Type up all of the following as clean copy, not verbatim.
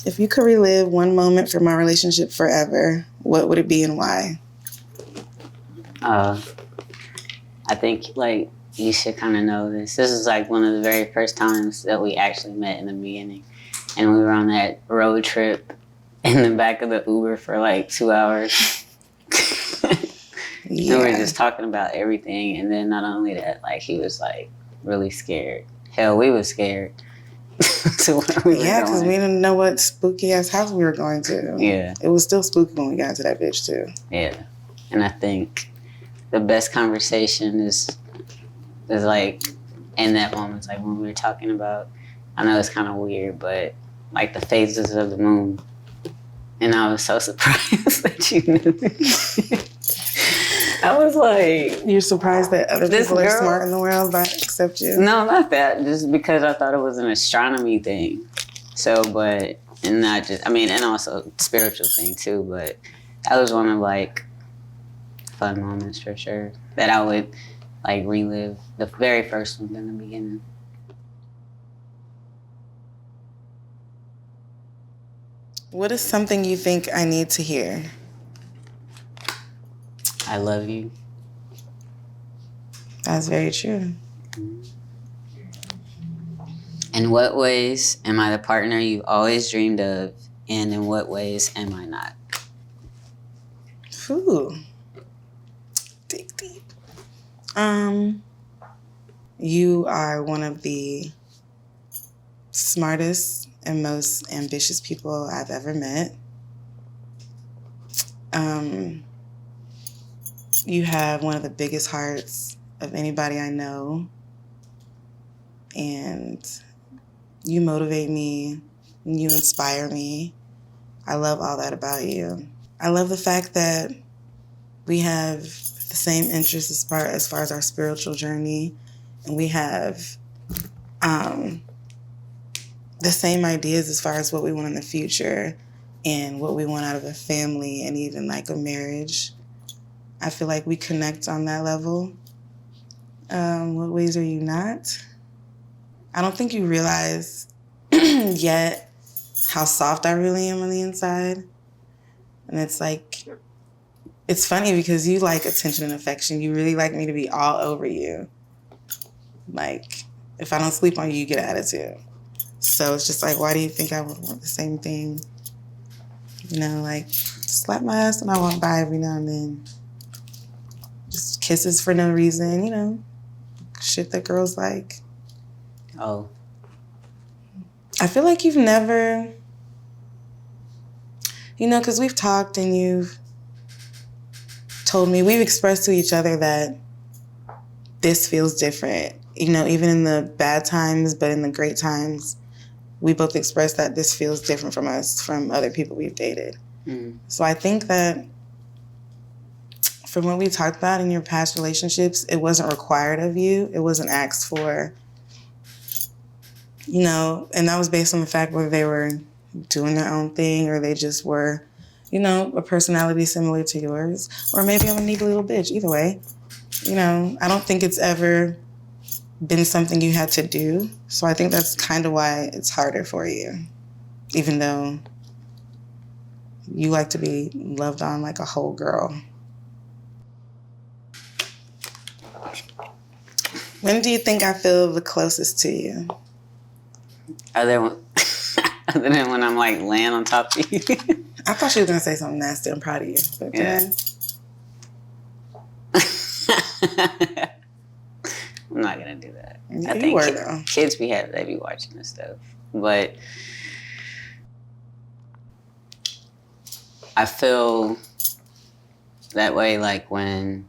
If you could relive one moment from our relationship forever, what would it be and why? I think, like, you should kind of know this. This is, like, one of the very first times that we actually met in the beginning. And we were on that road trip in the back of the Uber for, like, 2 hours. Yeah. And we were just talking about everything. And then not only that, like, he was, like, really scared. Hell, we were scared. To where we were because going. we didn't know what spooky ass house we were going to. Yeah. It was still spooky when we got to that bitch too. Yeah. And I think the best conversation is like in that moment, like when we were talking about, I know it's kind of weird, but like the phases of the moon. And I was so surprised that you knew. I was like... You're surprised that other people are smart in the world except you? No, not that. Just because I thought it was an astronomy thing. So, but... And not just... I mean, and also spiritual thing too, but that was one of, like, fun moments for sure. That I would, like, relive. The very first one in the beginning. What is something you think I need to hear? I love you. That's very true. In what ways am I the partner you always dreamed of, and in what ways am I not? Ooh. Dig deep. You are one of the smartest and most ambitious people I've ever met. You have one of the biggest hearts of anybody I know. And you motivate me. You inspire me. I love all that about you. I love the fact that we have the same interests as far as our spiritual journey. And we have the same ideas as far as what we want in the future and what we want out of a family and even like a marriage. I feel like we connect on that level. What ways are you not? I don't think you realize yet how soft I really am on the inside. And it's like, it's funny because you like attention and affection. You really like me to be all over you. Like, if I don't sleep on you, you get an attitude. So it's just like, why do you think I would want the same thing? You know, like, slap my ass and I walk by every now and then. Just kisses for no reason, you know. Shit that girls like. Oh. I feel like you've never, you know, because we've talked and you've told me, we've expressed to each other that this feels different. You know, even in the bad times, but in the great times, we both expressed that this feels different from us, from other people we've dated. Mm. So I think that from what we talked about in your past relationships, it wasn't required of you. It wasn't asked for. You know, and that was based on the fact whether they were doing their own thing or they just were, you know, a personality similar to yours. Or maybe I'm a needy little bitch. Either way, you know, I don't think it's ever been something you had to do. So I think that's kind of why it's harder for you, even though you like to be loved on like a whole girl. When do you think I feel the closest to you? Other than when I'm like laying on top of you. I thought she was gonna say something nasty. I'm proud of you. But yeah. I'm not gonna do that. Yeah, I think kids they be watching this stuff. But I feel that way like when,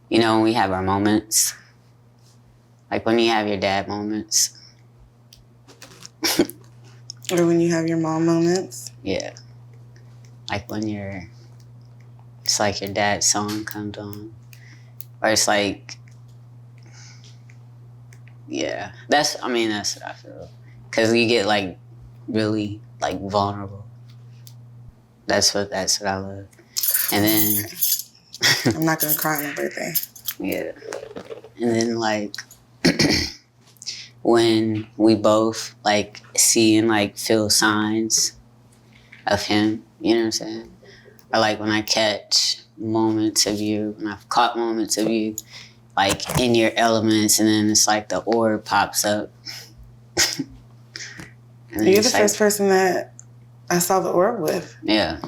you know, when we have our moments. Like when you have your dad moments. Or when you have your mom moments? Yeah. Like when it's like your dad's song comes on. Or it's like, yeah. That's what I feel. Because you get like really like vulnerable. That's what I love. And then. I'm not going to cry on my birthday. Yeah. And then like. When we both like see and like feel signs of him, you know what I'm saying? Or like when I catch moments of you, when I've caught moments of you, like in your elements, and then it's like the orb pops up. You're the first person that I saw the orb with. Yeah.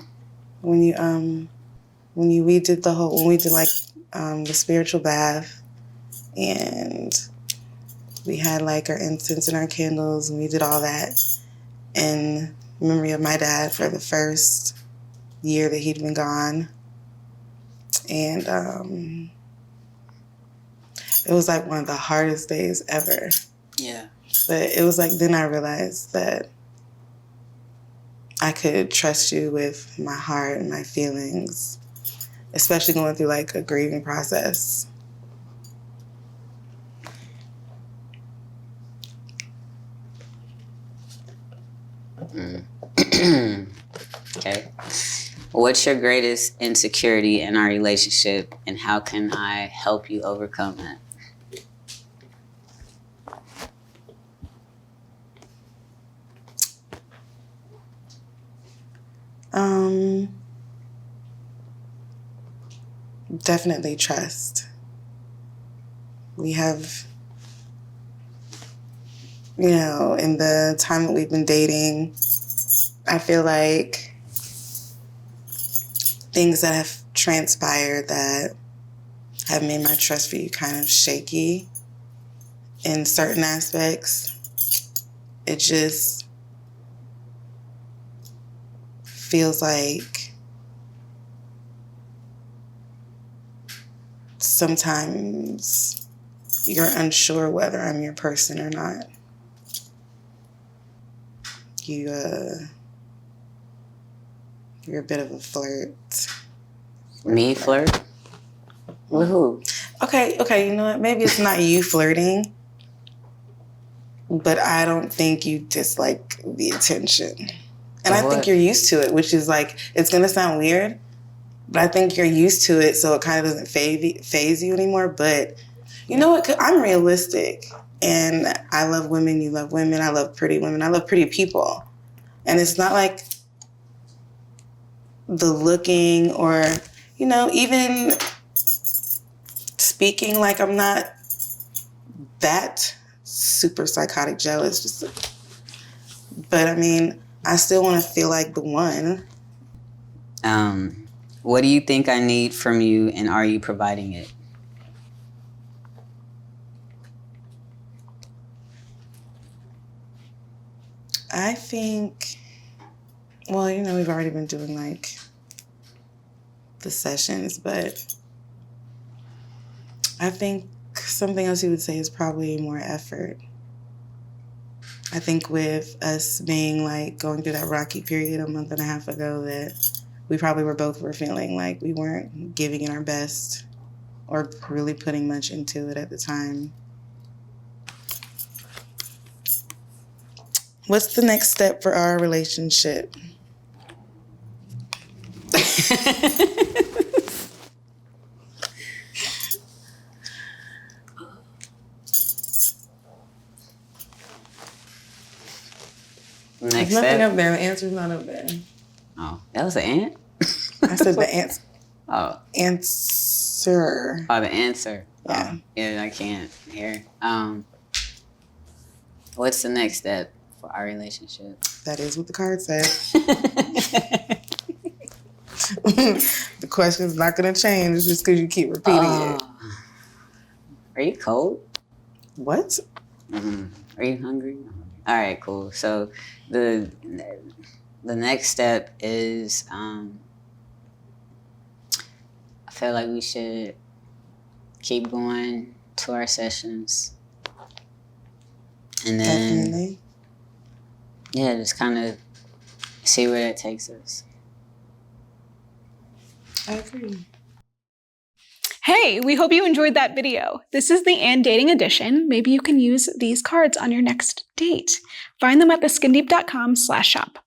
When we did like the spiritual bath, and we had like our incense and our candles, and we did all that in memory of my dad for the first year that he'd been gone. And it was like one of the hardest days ever. Yeah. But it was like then I realized that I could trust you with my heart and my feelings, especially going through like a grieving process. Okay. What's your greatest insecurity in our relationship, and how can I help you overcome that? Definitely trust. We have, in the time that we've been dating, I feel like things that have transpired that have made my trust for you kind of shaky in certain aspects. It just feels like sometimes you're unsure whether I'm your person or not. You're a bit of a flirt. Me flirt? With who? Okay, you know what? Maybe it's not you flirting, but I don't think you dislike the attention. And I think you're used to it, which is like, it's going to sound weird, but I think you're used to it, so it kind of doesn't phase you anymore. But you know what? I'm realistic, and I love women. You love women. I love pretty women. I love pretty people. And it's not like the looking or, even speaking, like I'm not that super psychotic jealous. But I mean, I still want to feel like the one. What do you think I need from you, and are you providing it? I think, well, we've already been doing like the sessions, but I think something else you would say is probably more effort. I think with us being like going through that rocky period a month and a half ago, that we probably were feeling like we weren't giving it our best or really putting much into it at the time. What's the next step for our relationship? Next There's nothing step? up there. The answer's not up there. Oh, that was the ant? I said the answer. Oh. Answer. Oh, the answer. Yeah. Oh, yeah, I can't hear. What's the next step for our relationship? That is what the card said. The question's not going to change just because you keep repeating it. Are you cold? What? Mm-hmm. Are you hungry? All right, cool. So the next step is I feel like we should keep going to our sessions. And then, definitely. Yeah, just kind of see where that takes us. I agree. Hey, we hope you enjoyed that video. This is the And Dating edition. Maybe you can use these cards on your next date. Find them at theskindeep.com/shop.